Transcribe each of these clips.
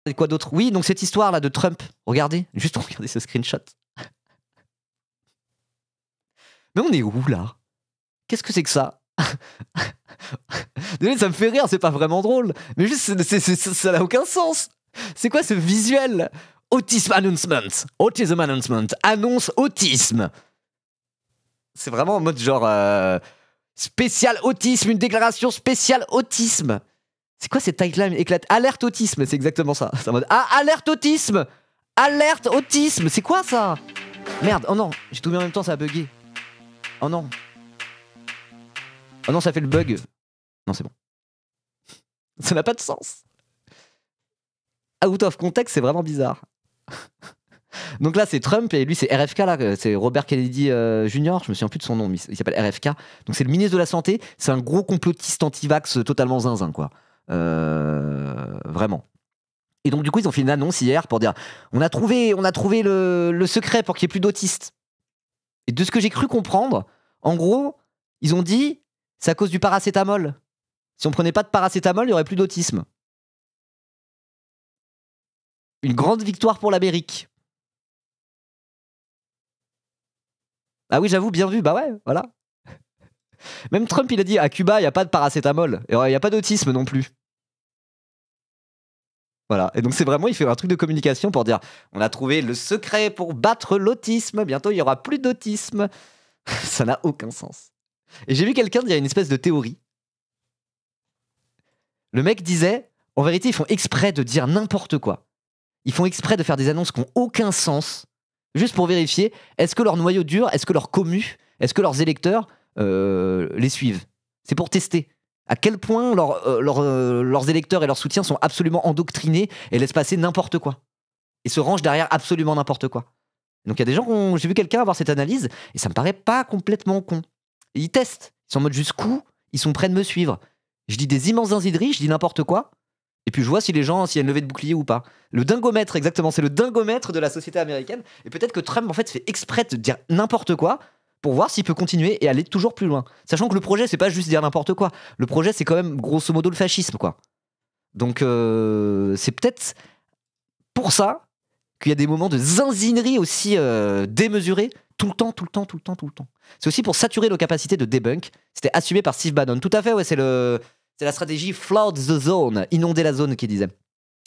Et quoi d'autre? Oui, donc cette histoire là de Trump. Regardez, juste regardez ce screenshot. Mais on est où là? Qu'est-ce que c'est que ça? Désolé, ça me fait rire, c'est pas vraiment drôle. Mais juste, ça n'a aucun sens. C'est quoi ce visuel? Autism announcement. Autism announcement. Annonce autisme. C'est vraiment en mode genre spécial autisme, une déclaration spéciale autisme. C'est quoi cette tagline éclate? Alerte autisme, c'est exactement ça. C'est en mode alerte autisme. Alerte autisme. C'est quoi ça? Merde, oh non, j'ai tout mis en même temps, ça a bugué. Oh non. Oh non, ça fait le bug. Non, c'est bon. Ça n'a pas de sens. Out of context, c'est vraiment bizarre. Donc là, c'est Trump et lui, c'est RFK, là, c'est Robert Kennedy Jr. Je me souviens plus de son nom, mais il s'appelle RFK. Donc c'est le ministre de la Santé. C'est un gros complotiste anti-vax totalement zinzin, quoi. Vraiment. Et donc, du coup, ils ont fait une annonce hier pour dire on a trouvé le secret pour qu'il n'y ait plus d'autistes. Et de ce que j'ai cru comprendre, en gros, ils ont dit c'est à cause du paracétamol. Si on prenait pas de paracétamol, il n'y aurait plus d'autisme. Une grande victoire pour l'Amérique. Ah oui, j'avoue, bien vu, bah ouais, voilà. Même Trump, il a dit à Cuba, il n'y a pas de paracétamol. Et il n'y a pas d'autisme non plus. Voilà. Et donc, c'est vraiment, il fait un truc de communication pour dire on a trouvé le secret pour battre l'autisme. Bientôt, il n'y aura plus d'autisme. Ça n'a aucun sens. Et j'ai vu quelqu'un dire une espèce de théorie. Le mec disait en vérité, ils font exprès de dire n'importe quoi. Ils font exprès de faire des annonces qui n'ont aucun sens, juste pour vérifier est-ce que leur noyau dur, est-ce que leur commu, est-ce que leurs électeurs les suivent. C'est pour tester à quel point leurs électeurs et leurs soutiens sont absolument endoctrinés et laissent passer n'importe quoi. Et se rangent derrière absolument n'importe quoi. Donc il y a des gens, j'ai vu quelqu'un avoir cette analyse, et ça me paraît pas complètement con. Et ils testent, ils sont en mode jusqu'où ils sont prêts de me suivre. Je dis des immenses zinzidris, je dis n'importe quoi, et puis je vois si les gens, s'il y a une levée de bouclier ou pas. Le dingomètre, exactement, c'est le dingomètre de la société américaine. Et peut-être que Trump, en fait, fait exprès de dire n'importe quoi pour voir s'il peut continuer et aller toujours plus loin. Sachant que le projet, c'est pas juste dire n'importe quoi. Le projet, c'est quand même grosso modo le fascisme, quoi. Donc c'est peut-être pour ça qu'il y a des moments de zinzinerie aussi démesurés tout le temps. C'est aussi pour saturer nos capacités de debunk. C'était assumé par Steve Bannon. Tout à fait, ouais, c'est la stratégie flood the zone, inonder la zone, qui disait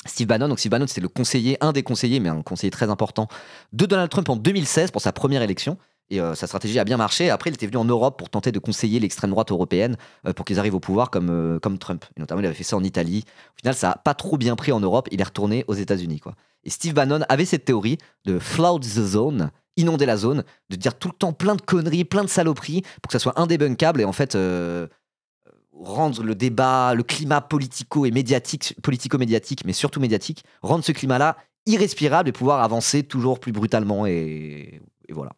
Steve Bannon. Donc Steve Bannon, c'était le conseiller, un des conseillers, mais un conseiller très important de Donald Trump en 2016 pour sa première élection. Et sa stratégie a bien marché. Après, il était venu en Europe pour tenter de conseiller l'extrême droite européenne pour qu'ils arrivent au pouvoir comme Trump. Et notamment, il avait fait ça en Italie. Au final, ça n'a pas trop bien pris en Europe. Il est retourné aux États-Unis, quoi. Et Steve Bannon avait cette théorie de flood the zone, inonder la zone, de dire tout le temps plein de conneries, plein de saloperies pour que ça soit indébunkable et en fait rendre le débat, le climat politico-médiatique, mais surtout médiatique, rendre ce climat-là irrespirable et pouvoir avancer toujours plus brutalement et voilà.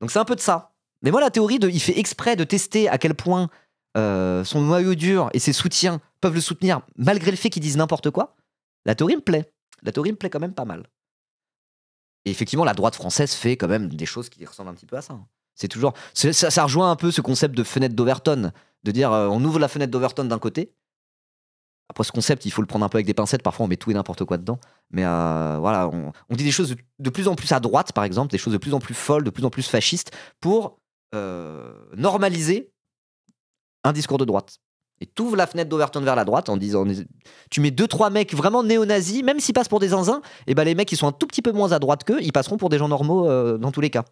Donc c'est un peu de ça. Mais moi, la théorie il fait exprès de tester à quel point son noyau dur et ses soutiens peuvent le soutenir malgré le fait qu'ils disent n'importe quoi, la théorie me plaît. La théorie me plaît quand même pas mal. Et effectivement, la droite française fait quand même des choses qui ressemblent un petit peu à ça. C'est toujours, ça rejoint un peu ce concept de fenêtre d'Overton, de dire on ouvre la fenêtre d'Overton d'un côté. Après, ce concept, il faut le prendre un peu avec des pincettes. Parfois, on met tout et n'importe quoi dedans. Mais voilà, on dit des choses de plus en plus à droite, par exemple, des choses de plus en plus folles, de plus en plus fascistes, pour normaliser un discours de droite. Et tu ouvres la fenêtre d'Overton vers la droite en disant tu mets 2-3 mecs vraiment néo-nazis, même s'ils passent pour des zinzins, et ben les mecs qui sont un tout petit peu moins à droite qu'eux, ils passeront pour des gens normaux dans tous les cas.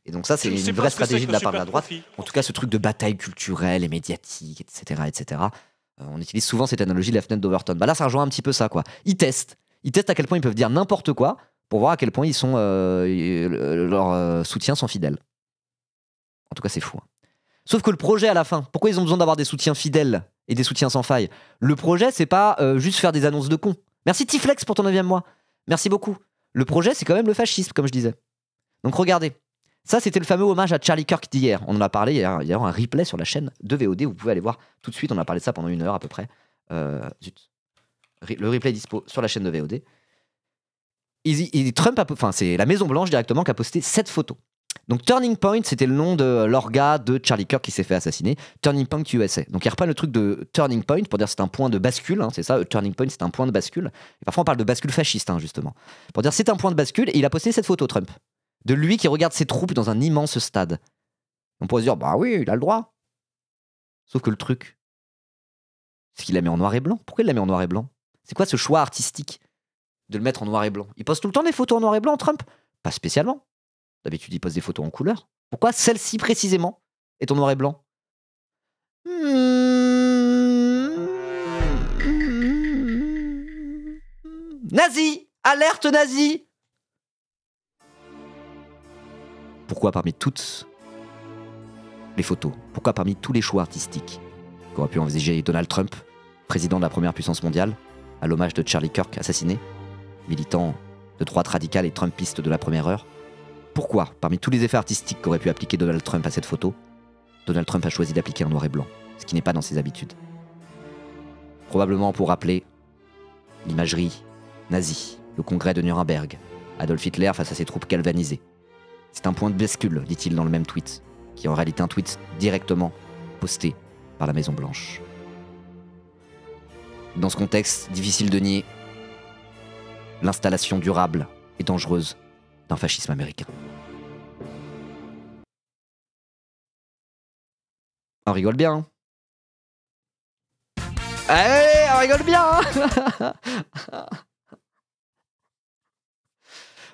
Et donc ça, c'est une vraie stratégie de la part de la droite. En tout cas, ce truc de bataille culturelle et médiatique, etc. On utilise souvent cette analogie de la fenêtre d'Overton. Bah là, ça rejoint un petit peu ça, quoi. Ils testent à quel point ils peuvent dire n'importe quoi pour voir à quel point leurs soutiens sont fidèles. En tout cas, c'est fou. Hein. Sauf que le projet à la fin, pourquoi ils ont besoin d'avoir des soutiens fidèles et des soutiens sans faille? Le projet, c'est pas juste faire des annonces de cons. Merci Tiflex pour ton 9e mois. Merci beaucoup. Le projet, c'est quand même le fascisme, comme je disais. Donc regardez. Ça, c'était le fameux hommage à Charlie Kirk d'hier. On en a parlé, il y a un replay sur la chaîne de VOD. Vous pouvez aller voir tout de suite. On a parlé de ça pendant 1 heure à peu près. Zut. Le replay est dispo sur la chaîne de VOD. Trump c'est la Maison Blanche directement qui a posté cette photo. Donc Turning Point, c'était le nom de l'orga de Charlie Kirk qui s'est fait assassiner. Turning Point USA. Donc il reprend le truc de Turning Point pour dire c'est un point de bascule. Hein, c'est ça, Turning Point, c'est un point de bascule. Et parfois on parle de bascule fasciste, hein, justement. Pour dire c'est un point de bascule. Et il a posté cette photo, Trump, de lui qui regarde ses troupes dans un immense stade. On pourrait se dire, bah oui, il a le droit. Sauf que le truc, c'est qu'il la met en noir et blanc. Pourquoi il la met en noir et blanc? C'est quoi ce choix artistique de le mettre en noir et blanc? Il poste tout le temps des photos en noir et blanc, Trump? Pas spécialement. D'habitude, il poste des photos en couleur. Pourquoi celle-ci précisément est en noir et blanc? Nazi! Alerte nazi! Pourquoi parmi toutes les photos, pourquoi parmi tous les choix artistiques qu'aurait pu envisager Donald Trump, président de la première puissance mondiale, à l'hommage de Charlie Kirk assassiné, militant de droite radicale et trumpiste de la première heure, pourquoi, parmi tous les effets artistiques qu'aurait pu appliquer Donald Trump à cette photo, Donald Trump a choisi d'appliquer un noir et blanc, ce qui n'est pas dans ses habitudes? Probablement pour rappeler l'imagerie nazie, le congrès de Nuremberg, Adolf Hitler face à ses troupes galvanisées. C'est un point de bascule, dit-il dans le même tweet, qui est en réalité un tweet directement posté par la Maison Blanche. Dans ce contexte, difficile de nier l'installation durable et dangereuse d'un fascisme américain. On rigole bien, hein? Allez, on rigole bien, hein?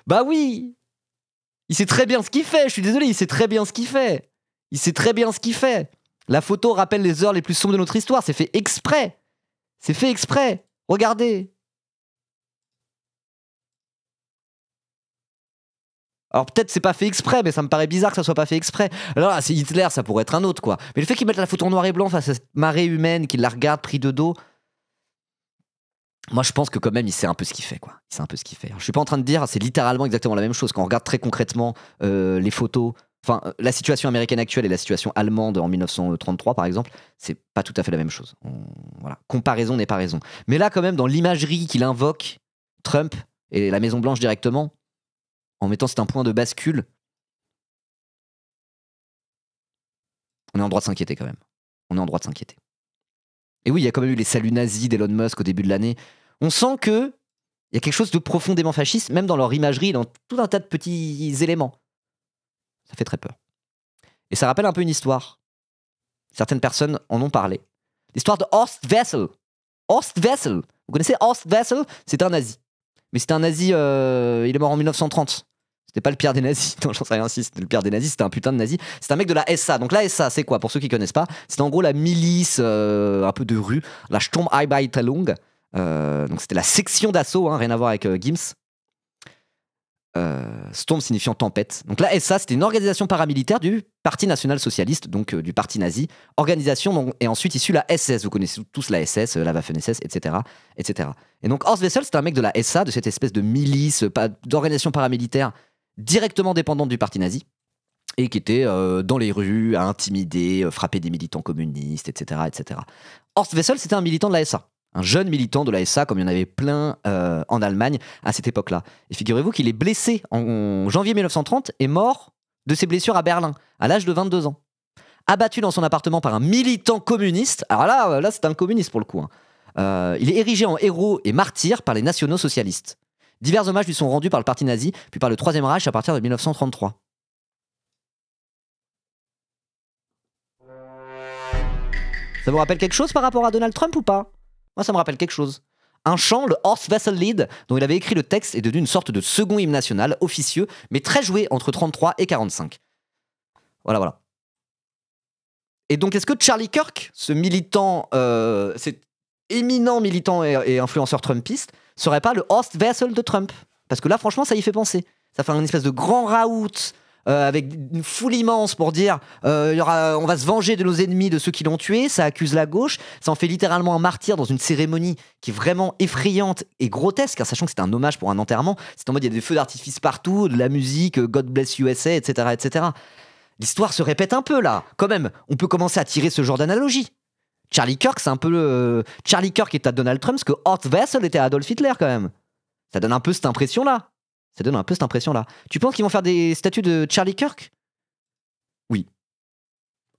Bah oui! Il sait très bien ce qu'il fait, je suis désolé, il sait très bien ce qu'il fait. Il sait très bien ce qu'il fait. La photo rappelle les heures les plus sombres de notre histoire, c'est fait exprès. C'est fait exprès. Regardez. Alors peut-être c'est pas fait exprès, mais ça me paraît bizarre que ça soit pas fait exprès. Alors là, c'est Hitler, ça pourrait être un autre, quoi. Mais le fait qu'il mette la photo en noir et blanc face à cette marée humaine, qu'il la regarde pris de dos, moi je pense que quand même il sait un peu ce qu'il fait, quoi. Il sait un peu ce qu'il fait. Alors, je suis pas en train de dire, c'est littéralement exactement la même chose. Quand on regarde très concrètement les photos, enfin la situation américaine actuelle et la situation allemande en 1933 par exemple, c'est pas tout à fait la même chose. Voilà. Comparaison n'est pas raison. Mais là quand même dans l'imagerie qu'il invoque, Trump et la Maison Blanche directement, en mettant c'est un point de bascule, on est en droit de s'inquiéter quand même. On est en droit de s'inquiéter. Et oui, il y a quand même eu les saluts nazis d'Elon Musk au début de l'année. On sent que il y a quelque chose de profondément fasciste, même dans leur imagerie, dans tout un tas de petits éléments. Ça fait très peur. Et ça rappelle un peu une histoire. Certaines personnes en ont parlé. L'histoire de Horst Wessel. Horst Wessel. Vous connaissez Horst Wessel? C'était un nazi. Mais c'était un nazi, il est mort en 1930. C'était pas le pire des nazis, non, j'en sais rien si c'était le pire des nazis, c'était un putain de nazi. C'est un mec de la SA. Donc la SA, c'est quoi? Pour ceux qui connaissent pas, c'est en gros la milice un peu de rue, la Sturmabteilung. Donc c'était la section d'assaut, hein, rien à voir avec Gims. Sturm signifiant tempête. Donc la SA, c'était une organisation paramilitaire du Parti national socialiste, donc du parti nazi. Organisation, donc, et ensuite issue la SS. Vous connaissez tous la SS, la Waffen-SS, etc., etc. Et donc Horst Wessel, c'était un mec de la SA, de cette espèce de milice, d'organisation paramilitaire directement dépendante du parti nazi, et qui était dans les rues, à intimider, frapper des militants communistes, etc., etc. Horst Wessel, c'était un militant de la SA. Un jeune militant de la SA, comme il y en avait plein en Allemagne à cette époque-là. Et figurez-vous qu'il est blessé en janvier 1930 et mort de ses blessures à Berlin, à l'âge de 22 ans. Abattu dans son appartement par un militant communiste. Alors là c'est un communiste pour le coup. Hein. Il est érigé en héros et martyr par les nationaux socialistes. Divers hommages lui sont rendus par le parti nazi, puis par le Troisième Reich à partir de 1933. Ça vous rappelle quelque chose par rapport à Donald Trump ou pas? Moi, ça me rappelle quelque chose. Un chant, le Horst Wessel Lied, dont il avait écrit le texte, est devenu une sorte de second hymne national, officieux, mais très joué entre 33 et 45. Voilà. Et donc, est-ce que Charlie Kirk, ce militant, cet éminent militant et influenceur trumpiste, serait pas le Horst Wessel de Trump? Parce que là, franchement, ça y fait penser. Ça fait un espèce de grand raout avec une foule immense pour dire on va se venger de nos ennemis, de ceux qui l'ont tué. Ça accuse la gauche. Ça en fait littéralement un martyr dans une cérémonie qui est vraiment effrayante et grotesque, sachant que c'est un hommage pour un enterrement. C'est en mode il y a des feux d'artifice partout, de la musique, God Bless USA, etc., etc. L'histoire se répète un peu là. Quand même, on peut commencer à tirer ce genre d'analogie. Charlie Kirk, c'est un peu Charlie Kirk est à Donald Trump, ce que Horst Wessel était à Adolf Hitler quand même. Ça donne un peu cette impression-là. Tu penses qu'ils vont faire des statues de Charlie Kirk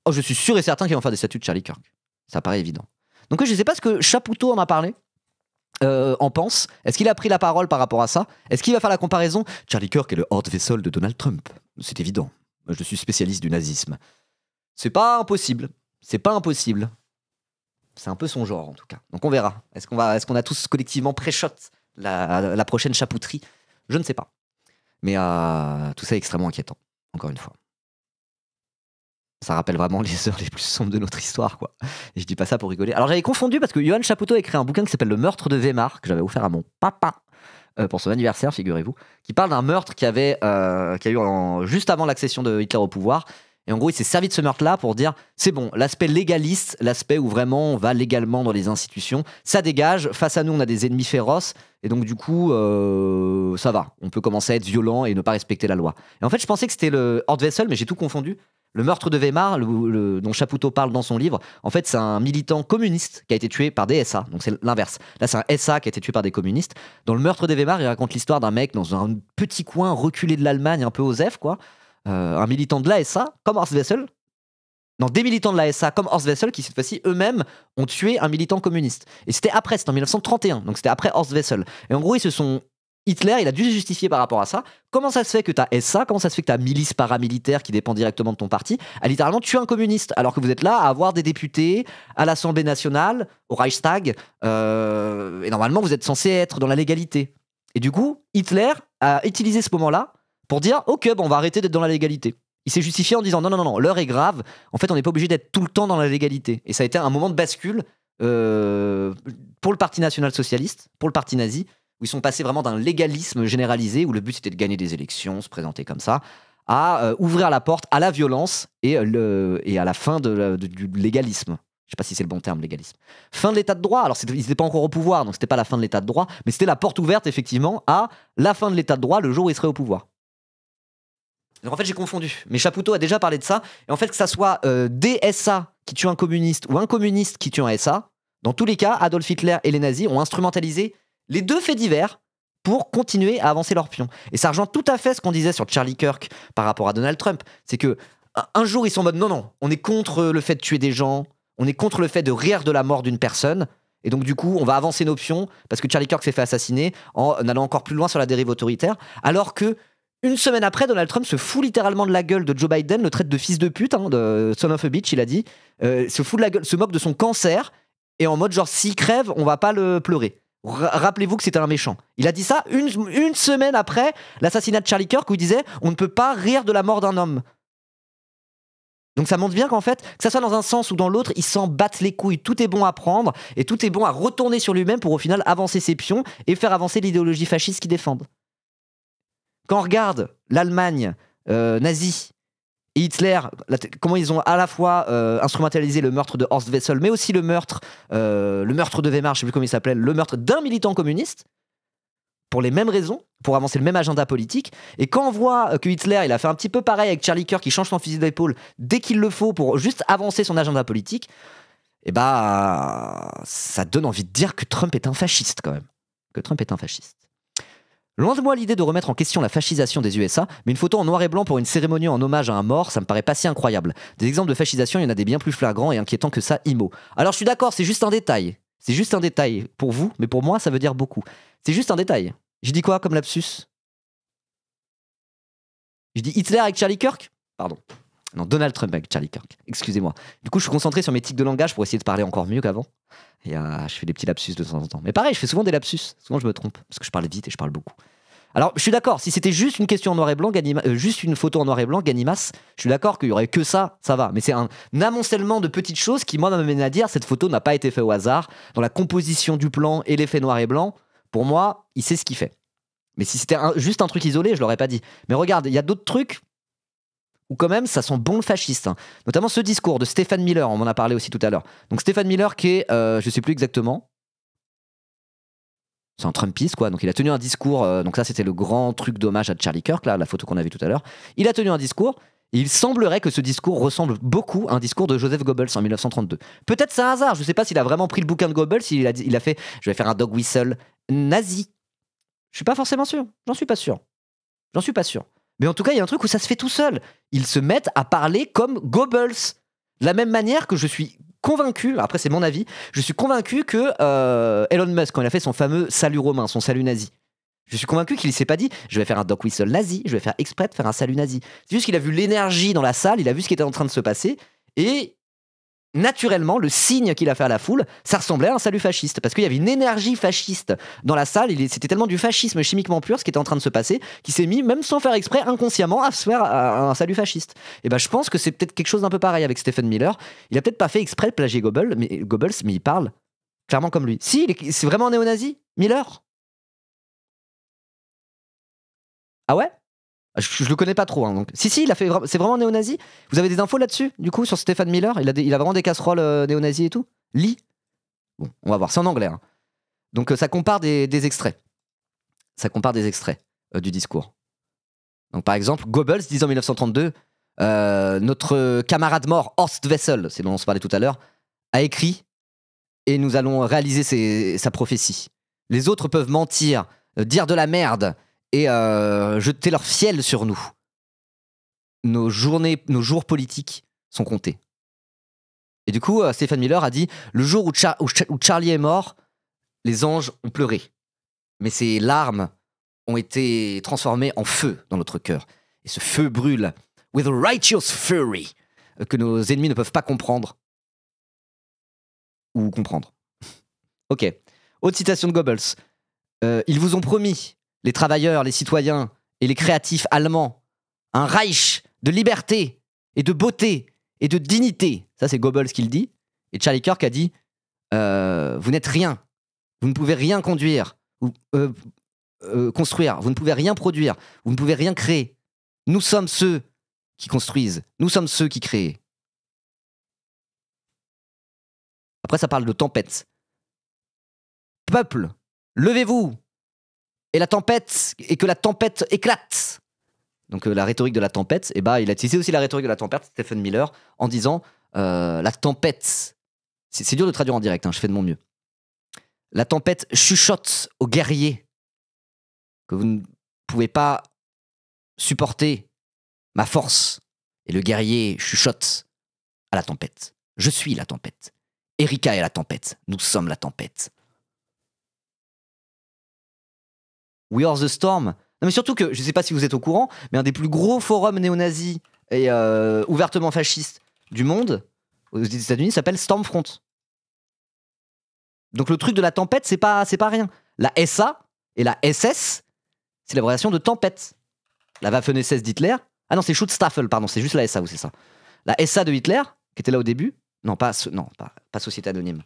Oh, je suis sûr et certain qu'ils vont faire des statues de Charlie Kirk. Ça paraît évident. Donc je sais pas ce que Chapoutot en a parlé. En pense. Est-ce qu'il a pris la parole par rapport à ça? Est-ce qu'il va faire la comparaison? Charlie Kirk est le Horde Vessel de Donald Trump. C'est évident. Je suis spécialiste du nazisme. C'est pas impossible. C'est pas impossible. C'est un peu son genre en tout cas. Donc on verra. Est-ce qu'on a tous collectivement pré-shot la prochaine chapouterie? Je ne sais pas. Mais tout ça est extrêmement inquiétant. Encore une fois. Ça rappelle vraiment les heures les plus sombres de notre histoire, quoi. Et je dis pas ça pour rigoler. Alors j'avais confondu parce que Johan Chapoutot a écrit un bouquin qui s'appelle Le meurtre de Weimar, que j'avais offert à mon papa pour son anniversaire, figurez-vous, qui parle d'un meurtre qui a eu juste avant l'accession de Hitler au pouvoir. Et en gros, il s'est servi de ce meurtre-là pour dire c'est bon, l'aspect légaliste, l'aspect où vraiment on va légalement dans les institutions, ça dégage. Face à nous, on a des ennemis féroces. Et donc, du coup, ça va. On peut commencer à être violent et ne pas respecter la loi. Et en fait, je pensais que c'était le Horde Vessel, mais j'ai tout confondu. Le meurtre de Weimar, dont Chapoutot parle dans son livre, en fait, c'est un militant communiste qui a été tué par des SA. Donc, c'est l'inverse. Là, c'est un SA qui a été tué par des communistes. Dans le meurtre de Weimar, il raconte l'histoire d'un mec dans un petit coin reculé de l'Allemagne, un peu osef, quoi. Un militant de l'ASA, comme Horst Wessel. Non, des militants de l'ASA, comme Horst Wessel, qui cette fois-ci, eux-mêmes, ont tué un militant communiste. Et c'était en 1931. Donc, c'était après Horst Wessel. Et en gros, Hitler, il a dû se justifier par rapport à ça. Comment ça se fait que tu as SA, comment ça se fait que tu as milice paramilitaire qui dépend directement de ton parti, à littéralement tuer un communiste, alors que vous êtes là à avoir des députés à l'Assemblée nationale, au Reichstag, et normalement vous êtes censé être dans la légalité. Et du coup, Hitler a utilisé ce moment-là pour dire ok, bon, on va arrêter d'être dans la légalité. Il s'est justifié en disant non, l'heure est grave, en fait on n'est pas obligé d'être tout le temps dans la légalité. Et ça a été un moment de bascule pour le Parti national-socialiste, pour le Parti nazi, où ils sont passés vraiment d'un légalisme généralisé, où le but c'était de gagner des élections, se présenter comme ça, à ouvrir la porte à la violence et à la fin du légalisme. Je sais pas si c'est le bon terme, légalisme. Fin de l'état de droit. Alors, ils n'étaient pas encore au pouvoir, donc c'était pas la fin de l'état de droit, mais c'était la porte ouverte, effectivement, à la fin de l'état de droit, le jour où ils seraient au pouvoir. Donc en fait, j'ai confondu. Mais Chapoutot a déjà parlé de ça. Et en fait, que ça soit des SA qui tuent un communiste ou un communiste qui tue un SA, dans tous les cas, Adolf Hitler et les nazis ont instrumentalisé les deux faits divers pour continuer à avancer leur pion. Et ça rejoint tout à fait ce qu'on disait sur Charlie Kirk par rapport à Donald Trump. C'est que un jour, ils sont en mode non, on est contre le fait de tuer des gens, on est contre le fait de rire de la mort d'une personne. Et donc, du coup, on va avancer nos pions parce que Charlie Kirk s'est fait assassiner en allant encore plus loin sur la dérive autoritaire. Alors que, une semaine après, Donald Trump se fout littéralement de la gueule de Joe Biden, le traite de fils de pute, de son of a bitch, il a dit, se fout de la gueule, se moque de son cancer, et en mode genre, s'il crève, on va pas le pleurer. Rappelez-vous que c'était un méchant. Il a dit ça une semaine après l'assassinat de Charlie Kirk, où il disait on ne peut pas rire de la mort d'un homme. Donc ça montre bien qu'en fait, que ça soit dans un sens ou dans l'autre, ils s'en battent les couilles. Tout est bon à prendre et tout est bon à retourner sur lui-même pour au final avancer ses pions et faire avancer l'idéologie fasciste qu'ils défendent. Quand on regarde l'Allemagne nazie et Hitler, comment ils ont à la fois instrumentalisé le meurtre de Horst Wessel, mais aussi le meurtre de Weimar, je ne sais plus comment il s'appelait, le meurtre d'un militant communiste, pour les mêmes raisons, pour avancer le même agenda politique. Et quand on voit que Hitler, il a fait un petit peu pareil avec Charlie Kirk, qui change son fusil d'épaule dès qu'il le faut pour juste avancer son agenda politique, et ça donne envie de dire que Trump est un fasciste quand même. Que Trump est un fasciste. Loin de moi l'idée de remettre en question la fascisation des USA, mais une photo en noir et blanc pour une cérémonie en hommage à un mort, ça me paraît pas si incroyable. Des exemples de fascisation, il y en a des bien plus flagrants et inquiétants que ça, IMO. Alors je suis d'accord, c'est juste un détail. C'est juste un détail pour vous, mais pour moi, ça veut dire beaucoup. C'est juste un détail. Je dis quoi comme lapsus? Je dis Hitler avec Charlie Kirk? Pardon. Non, Donald Trump avec Charlie Kirk. Excusez-moi. Du coup, je suis concentré sur mes tics de langage pour essayer de parler encore mieux qu'avant. Et je fais des petits lapsus de temps en temps. Mais pareil, je fais souvent des lapsus. Souvent, je me trompe. Parce que je parle vite et je parle beaucoup. Alors, je suis d'accord. Si c'était juste une question en noir et blanc, juste une photo en noir et blanc, Ganimas, je suis d'accord qu'il y aurait que ça va. Mais c'est un amoncellement de petites choses qui, moi, m'amènent à dire cette photo n'a pas été faite au hasard. Dans la composition du plan et l'effet noir et blanc, pour moi, il sait ce qu'il fait. Mais si c'était juste un truc isolé, je l'aurais pas dit. Mais regarde, il y a d'autres trucs où quand même ça sent bon le fasciste, hein. Notamment ce discours de Stephen Miller, on m'en a parlé aussi tout à l'heure. Donc Stephen Miller qui est, je sais plus exactement, c'est un Trumpiste quoi, donc il a tenu un discours, donc ça c'était le grand truc d'hommage à Charlie Kirk, là, la photo qu'on a vue tout à l'heure. Il a tenu un discours, et il semblerait que ce discours ressemble beaucoup à un discours de Joseph Goebbels en 1932. Peut-être c'est un hasard, je sais pas s'il a vraiment pris le bouquin de Goebbels, il a fait, je vais faire un dog whistle nazi. Je suis pas forcément sûr, j'en suis pas sûr. Mais en tout cas, il y a un truc où ça se fait tout seul. Ils se mettent à parler comme Goebbels. De la même manière que je suis convaincu, après c'est mon avis, je suis convaincu que Elon Musk, quand il a fait son fameux salut romain, son salut nazi, je suis convaincu qu'il ne s'est pas dit je vais faire un dog whistle nazi, je vais faire exprès de faire un salut nazi. C'est juste qu'il a vu l'énergie dans la salle, il a vu ce qui était en train de se passer, et naturellement, le signe qu'il a fait à la foule, ça ressemblait à un salut fasciste, parce qu'il y avait une énergie fasciste dans la salle, c'était tellement du fascisme chimiquement pur ce qui était en train de se passer, qu'il s'est mis, même sans faire exprès, inconsciemment, à se faire un salut fasciste. Et ben je pense que c'est peut-être quelque chose d'un peu pareil avec Stephen Miller. Il a peut-être pas fait exprès de plagier Goebbels, mais il parle clairement comme lui. Si, c'est vraiment un néo-nazi, Miller? Ah ouais? Je le connais pas trop, hein, donc. Si, c'est vraiment un néo-nazi. Vous avez des infos là-dessus, du coup, sur Stephen Miller? Il a vraiment des casseroles néo-nazis et tout? Lit? Bon, on va voir, c'est en anglais, hein. Donc ça compare des extraits. Ça compare des extraits du discours. Donc par exemple, Goebbels disait en 1932, notre camarade mort, Horst Wessel, c'est dont on se parlait tout à l'heure, a écrit et nous allons réaliser sa prophétie. Les autres peuvent mentir, dire de la merde et jeter leur fiel sur nous. Nos jours politiques sont comptés. Et du coup, Stephen Miller a dit le jour où Charlie est mort, les anges ont pleuré. Mais ces larmes ont été transformées en feu dans notre cœur. Et ce feu brûle, with a righteous fury, que nos ennemis ne peuvent pas comprendre. Ou comprendre. Ok. Autre citation de Goebbels. Ils vous ont promis, les travailleurs, les citoyens et les créatifs allemands, un Reich de liberté et de beauté et de dignité. Ça, c'est Goebbels qui le dit. Et Charlie Kirk a dit vous n'êtes rien. Vous ne pouvez rien conduire. Construire. Vous ne pouvez rien produire. Vous ne pouvez rien créer. Nous sommes ceux qui construisent. Nous sommes ceux qui créent. Après, ça parle de tempête. Peuple, levez-vous et que la tempête éclate. Donc la rhétorique de la tempête, il a utilisé aussi la rhétorique de la tempête, Stephen Miller, en disant la tempête. C'est dur de traduire en direct, hein, je fais de mon mieux. La tempête chuchote aux guerriers que vous ne pouvez pas supporter ma force. Et le guerrier chuchote à la tempête. Je suis la tempête. Erika est la tempête. Nous sommes la tempête. We are the storm. Non mais surtout que, je ne sais pas si vous êtes au courant, mais un des plus gros forums néo-nazis et ouvertement fascistes du monde, aux États-Unis, s'appelle Stormfront. Donc le truc de la tempête, c'est pas rien. La SA et la SS, c'est l'abréviation de tempête. La Waffen-SS d'Hitler. Ah non, c'est Schutzstaffel, pardon, c'est juste la SA, ou c'est ça. La SA de Hitler, qui était là au début. Non, pas Société Anonyme.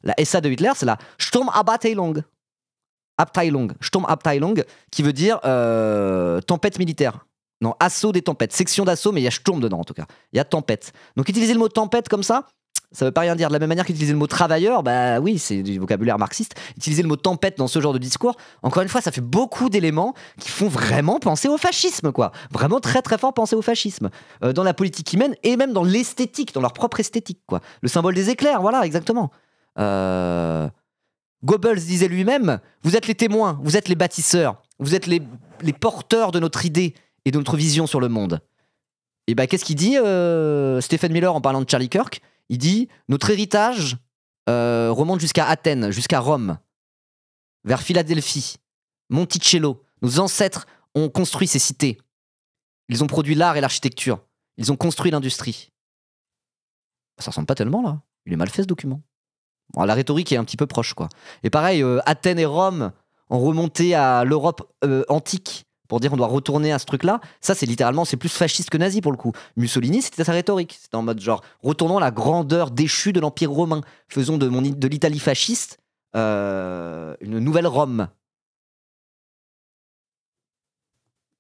La SA de Hitler, c'est la Sturmabteilung. Sturmabteilung, qui veut dire tempête militaire. Non, assaut des tempêtes. Section d'assaut, mais il y a Sturm dedans, en tout cas. Il y a tempête. Donc utiliser le mot tempête comme ça veut pas rien dire. De la même manière qu'utiliser le mot travailleur, bah oui, c'est du vocabulaire marxiste. Utiliser le mot tempête dans ce genre de discours, encore une fois, ça fait beaucoup d'éléments qui font vraiment penser au fascisme, quoi. Vraiment très très fort penser au fascisme. Dans la politique qu'ils mènent, et même dans l'esthétique, dans leur propre esthétique, quoi. Le symbole des éclairs, voilà, exactement. Goebbels disait lui-même, vous êtes les témoins, vous êtes les bâtisseurs, vous êtes les porteurs de notre idée et de notre vision sur le monde. Et bah qu'est-ce qu'il dit Stephen Miller en parlant de Charlie Kirk? Il dit notre héritage remonte jusqu'à Athènes, jusqu'à Rome, vers Philadelphie, Monticello. Nos ancêtres ont construit ces cités. Ils ont produit l'art et l'architecture. Ils ont construit l'industrie. Ça ressemble pas tellement là. Il est mal fait ce document. Bon, la rhétorique est un petit peu proche, quoi. Et pareil, Athènes et Rome ont remonté à l'Europe antique pour dire on doit retourner à ce truc-là. Ça, c'est littéralement, c'est plus fasciste que nazi pour le coup. Mussolini, c'était sa rhétorique. C'était en mode genre, retournons à la grandeur déchue de l'Empire romain. Faisons de l'Italie fasciste une nouvelle Rome.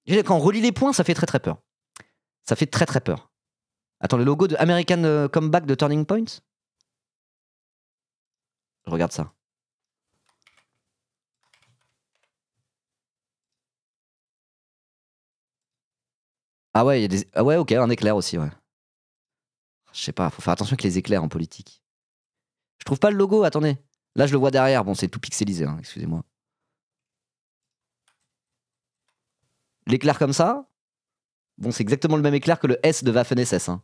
Et quand on relit les points, ça fait très très peur. Ça fait très très peur. Attends, le logo de American Comeback de Turning Point? Je regarde ça. Ah ouais, il y a des... Ah ouais, ok, un éclair aussi, ouais. Je sais pas, faut faire attention avec les éclairs en politique. Je trouve pas le logo, attendez. Là, je le vois derrière. Bon, c'est tout pixelisé, hein, excusez-moi. L'éclair comme ça, bon, c'est exactement le même éclair que le S de Waffen-SS. Hein.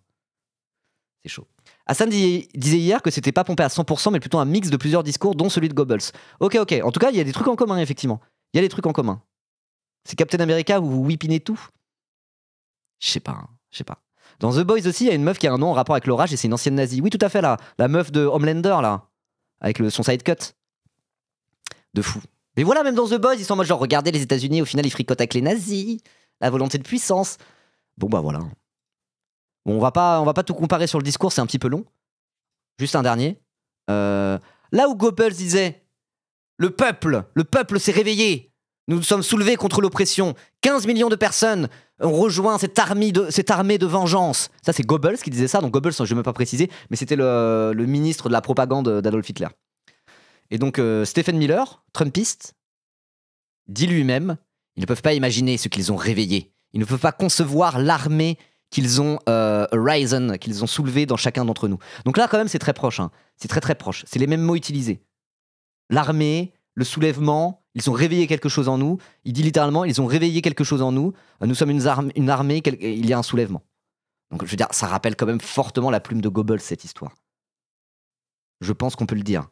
C'est chaud. Hassan disait hier que c'était pas pompé à 100%, mais plutôt un mix de plusieurs discours, dont celui de Goebbels. Ok. En tout cas, il y a des trucs en commun, effectivement. Il y a des trucs en commun. C'est Captain America où vous whippinez tout. Je sais pas. Dans The Boys aussi, il y a une meuf qui a un nom en rapport avec l'orage et c'est une ancienne nazie. Oui, tout à fait, là. La meuf de Homelander, là. Avec son side cut. De fou. Mais voilà, même dans The Boys, ils sont en mode genre, regardez les États-Unis, au final, ils fricotent avec les nazis. La volonté de puissance. Bon, bah voilà. Bon, on va pas tout comparer sur le discours, c'est un petit peu long. Juste un dernier. Là où Goebbels disait le peuple s'est réveillé. Nous nous sommes soulevés contre l'oppression. 15 millions de personnes ont rejoint cette armée de vengeance. Ça, c'est Goebbels qui disait ça. Donc Goebbels, je ne vais même pas préciser, mais c'était le ministre de la propagande d'Adolf Hitler. Et donc Stephen Miller, Trumpiste, dit lui-même, ils ne peuvent pas imaginer ce qu'ils ont réveillé. Ils ne peuvent pas concevoir l'armée qu'ils ont risen, qu'ils ont soulevé dans chacun d'entre nous. Donc là, quand même, c'est très proche. Hein. C'est très proche. C'est les mêmes mots utilisés. L'armée, le soulèvement, ils ont réveillé quelque chose en nous. Il dit littéralement, ils ont réveillé quelque chose en nous. Nous sommes une armée, il y a un soulèvement. Donc je veux dire, ça rappelle quand même fortement la plume de Goebbels, cette histoire. Je pense qu'on peut le dire.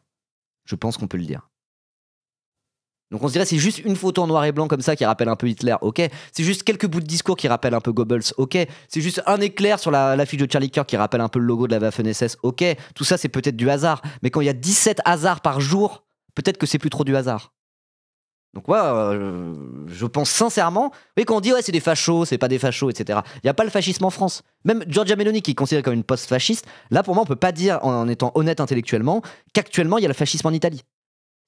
Donc on se dirait c'est juste une photo en noir et blanc comme ça qui rappelle un peu Hitler, ok. C'est juste quelques bouts de discours qui rappellent un peu Goebbels, ok. C'est juste un éclair sur la fiche de Charlie Kirk qui rappelle un peu le logo de la Waffen-SS, ok. Tout ça c'est peut-être du hasard, mais quand il y a 17 hasards par jour, peut-être que c'est plus trop du hasard. Donc ouais, je pense sincèrement, oui, quand on dit ouais c'est des fachos, c'est pas des fachos, etc. Il n'y a pas le fascisme en France. Même Giorgia Meloni qui est considérée comme une post-fasciste, là pour moi on peut pas dire en étant honnête intellectuellement qu'actuellement il y a le fascisme en Italie.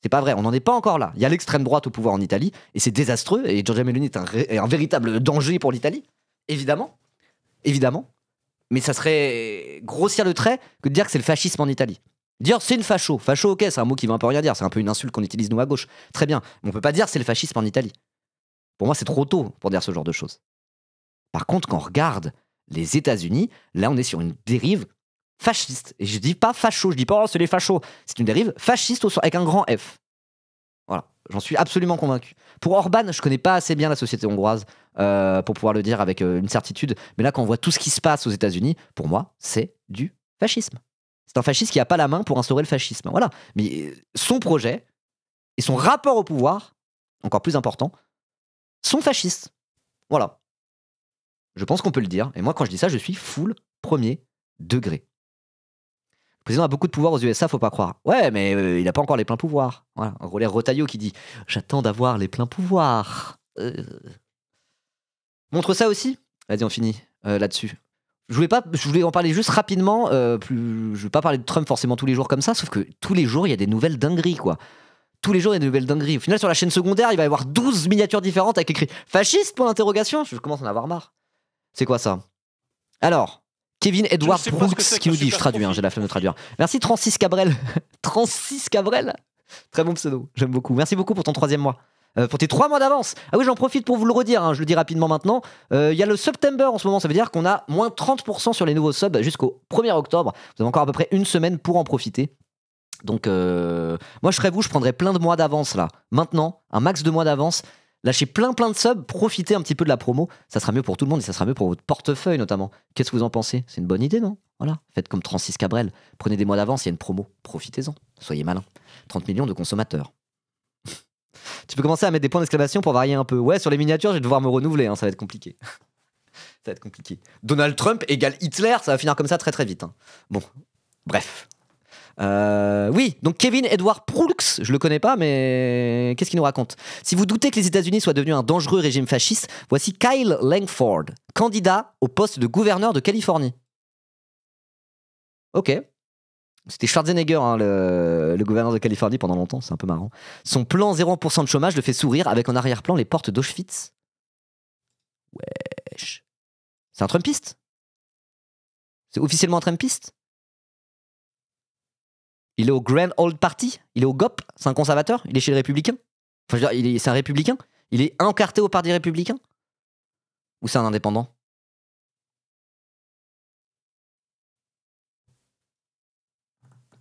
C'est pas vrai, on n'en est pas encore là. Il y a l'extrême droite au pouvoir en Italie, et c'est désastreux, et Giorgia Meloni est un véritable danger pour l'Italie, évidemment. Mais ça serait grossir le trait que de dire que c'est le fascisme en Italie. Dire c'est une facho, ok, c'est un mot qui veut un peu rien dire, c'est un peu une insulte qu'on utilise nous à gauche. Très bien, mais on peut pas dire c'est le fascisme en Italie. Pour moi, c'est trop tôt pour dire ce genre de choses. Par contre, quand on regarde les États-Unis, là on est sur une dérive fasciste. Et je dis pas facho, je dis pas oh, c'est les fachos. C'est une dérive fasciste avec un grand F. Voilà, j'en suis absolument convaincu. Pour Orban, je connais pas assez bien la société hongroise pour pouvoir le dire avec une certitude. Mais là, quand on voit tout ce qui se passe aux États-Unis, pour moi, c'est du fascisme. C'est un fasciste qui n'a pas la main pour instaurer le fascisme. Voilà. Mais son projet et son rapport au pouvoir, encore plus important, sont fascistes. Voilà. Je pense qu'on peut le dire. Et moi, quand je dis ça, je suis full premier degré. Le président a beaucoup de pouvoir aux USA, faut pas croire. Ouais, mais il n'a pas encore les pleins pouvoirs. Voilà, un Rollet Retailleau qui dit « J'attends d'avoir les pleins pouvoirs. Montre ça aussi. Vas-y, on finit là-dessus. Je voulais en parler juste rapidement. Je vais pas parler de Trump forcément tous les jours comme ça, sauf que tous les jours, il y a des nouvelles dingueries, quoi. Tous les jours, il y a des nouvelles dingueries. Au final, sur la chaîne secondaire, il va y avoir 12 miniatures différentes avec écrit « Fasciste ?» Je commence à en avoir marre. C'est quoi ça? Alors... Kevin Edward Brooks qui nous dit, je traduis, j'ai la flemme de traduire. Merci Francis Cabrel. Francis Cabrel. Très bon pseudo, j'aime beaucoup. Merci beaucoup pour ton 3e mois. Pour tes 3 mois d'avance. Ah oui, j'en profite pour vous le redire, hein, je le dis rapidement maintenant. Il y a le September en ce moment, ça veut dire qu'on a moins 30% sur les nouveaux subs jusqu'au 1er octobre. Vous avez encore à peu près une semaine pour en profiter. Donc, moi je serais vous, je prendrais plein de mois d'avance là. Maintenant, un max de mois d'avance. Lâchez plein de subs, profitez un petit peu de la promo, ça sera mieux pour tout le monde et ça sera mieux pour votre portefeuille notamment. Qu'est-ce que vous en pensez? C'est une bonne idée, non? Voilà, faites comme Francis Cabrel, prenez des mois d'avance, il y a une promo, profitez-en, soyez malins. 30 millions de consommateurs. Tu peux commencer à mettre des points d'exclamation pour varier un peu. Ouais, sur les miniatures, je vais devoir me renouveler, hein, ça va être compliqué. Ça va être compliqué. Donald Trump égale Hitler, ça va finir comme ça très vite. Hein. Bon, bref. Oui, donc Kevin Edward Brooks, je le connais pas, mais qu'est-ce qu'il nous raconte? Si vous doutez que les États-Unis soient devenus un dangereux régime fasciste, voici Kyle Langford, candidat au poste de gouverneur de Californie. Ok. C'était Schwarzenegger, hein, le gouverneur de Californie pendant longtemps, c'est un peu marrant. Son plan 0% de chômage le fait sourire avec en arrière-plan les portes d'Auschwitz. Wesh. C'est un Trumpiste? C'est officiellement un Trumpiste? Il est au Grand Old Party? Il est au GOP? C'est un conservateur? Il est chez les Républicains? Enfin, je veux dire, c'est un Républicain? Il est encarté au Parti Républicain? Ou c'est un indépendant?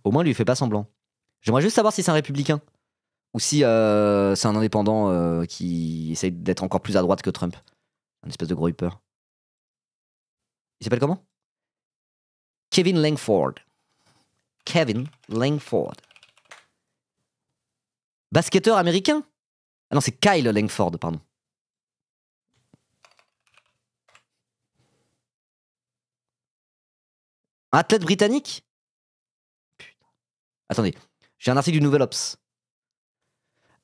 Au moins, lui, il fait pas semblant. J'aimerais juste savoir si c'est un Républicain. Ou si c'est un indépendant qui essaye d'être encore plus à droite que Trump. Un espèce de gros hipper. Il s'appelle comment? Kevin Langford. Kevin Langford. Basketteur américain? Ah non, c'est Kyle Langford, pardon. Athlète britannique? Putain. Attendez, j'ai un article du Nouvel Obs.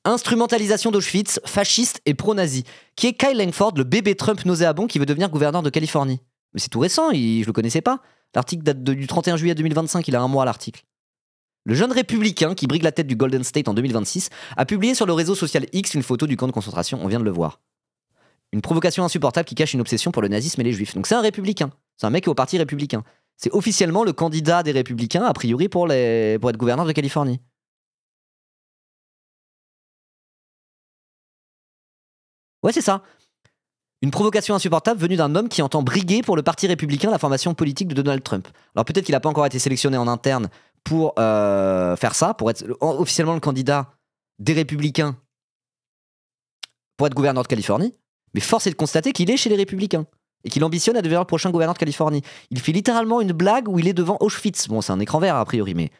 Instrumentalisation d'Auschwitz, fasciste et pro-nazi. Qui est Kyle Langford, le bébé Trump nauséabond qui veut devenir gouverneur de Californie? Mais c'est tout récent, je le connaissais pas. L'article date du 31 juillet 2025, il a un mois l'article. Le jeune républicain qui brigue la tête du Golden State en 2026 a publié sur le réseau social X une photo du camp de concentration, on vient de le voir. Une provocation insupportable qui cache une obsession pour le nazisme et les juifs. Donc c'est un républicain, c'est un mec qui est au parti républicain. C'est officiellement le candidat des républicains, a priori, pour être gouverneur de Californie. Ouais, c'est ça. Une provocation insupportable venue d'un homme qui entend briguer pour le parti républicain la formation politique de Donald Trump. Alors peut-être qu'il n'a pas encore été sélectionné en interne pour faire ça, pour être officiellement le candidat des républicains pour être gouverneur de Californie, mais force est de constater qu'il est chez les républicains et qu'il ambitionne à devenir le prochain gouverneur de Californie. Il fait littéralement une blague où il est devant Auschwitz. Bon, c'est un écran vert a priori, mais...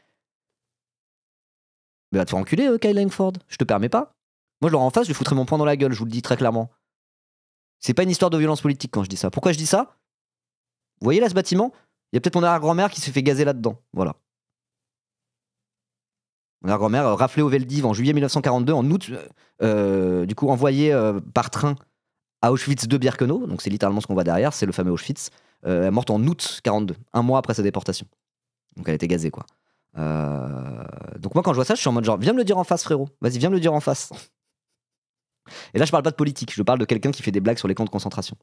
Mais va te faire enculer, Kyle Langford. Je te permets pas. Moi, je l'aurais en face, je lui foutrais mon poing dans la gueule, je vous le dis très clairement. C'est pas une histoire de violence politique quand je dis ça. Pourquoi je dis ça? Vous voyez là ce bâtiment? Il y a peut-être mon arrière-grand-mère qui s'est fait gazer là-dedans. Voilà. Mon arrière-grand-mère raflée au Veldiv en juillet 1942, en août, du coup envoyée par train à Auschwitz de Birkenau, donc c'est littéralement ce qu'on voit derrière, c'est le fameux Auschwitz. Elle est morte en août 42, un mois après sa déportation. Donc elle a été gazée, quoi. Donc moi quand je vois ça, je suis en mode genre, viens me le dire en face, frérot. Vas-y, viens me le dire en face. Et là, je parle pas de politique, je parle de quelqu'un qui fait des blagues sur les camps de concentration.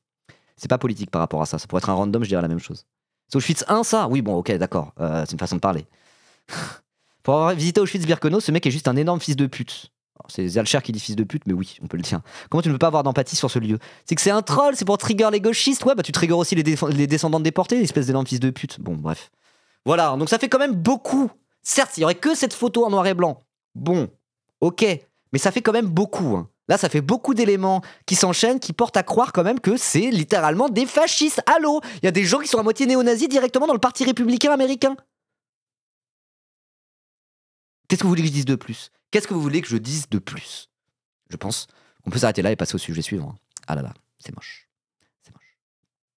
C'est pas politique par rapport à ça, ça pourrait être un random, je dirais la même chose. C'est Auschwitz 1, ça? Oui, bon, ok, d'accord, c'est une façon de parler. Pour avoir visité Auschwitz-Birkenau, ce mec est juste un énorme fils de pute. Alors, c'est Zalcher qui dit fils de pute, mais oui, on peut le dire. Comment tu ne peux pas avoir d'empathie sur ce lieu? C'est que c'est un troll, c'est pour trigger les gauchistes. Ouais, bah tu triggers aussi les descendants de déportés, espèce d'énorme fils de pute. Bon, bref. Voilà, donc ça fait quand même beaucoup. Certes, il y aurait que cette photo en noir et blanc. Bon, ok, mais ça fait quand même beaucoup. Hein. Là, ça fait beaucoup d'éléments qui s'enchaînent, qui portent à croire quand même que c'est littéralement des fascistes. Allô? Il y a des gens qui sont à moitié néo-nazis directement dans le parti républicain américain. Qu'est-ce que vous voulez que je dise de plus? Qu'est-ce que vous voulez que je dise de plus? Je pense qu'on peut s'arrêter là et passer au sujet suivant. Ah là là, c'est moche.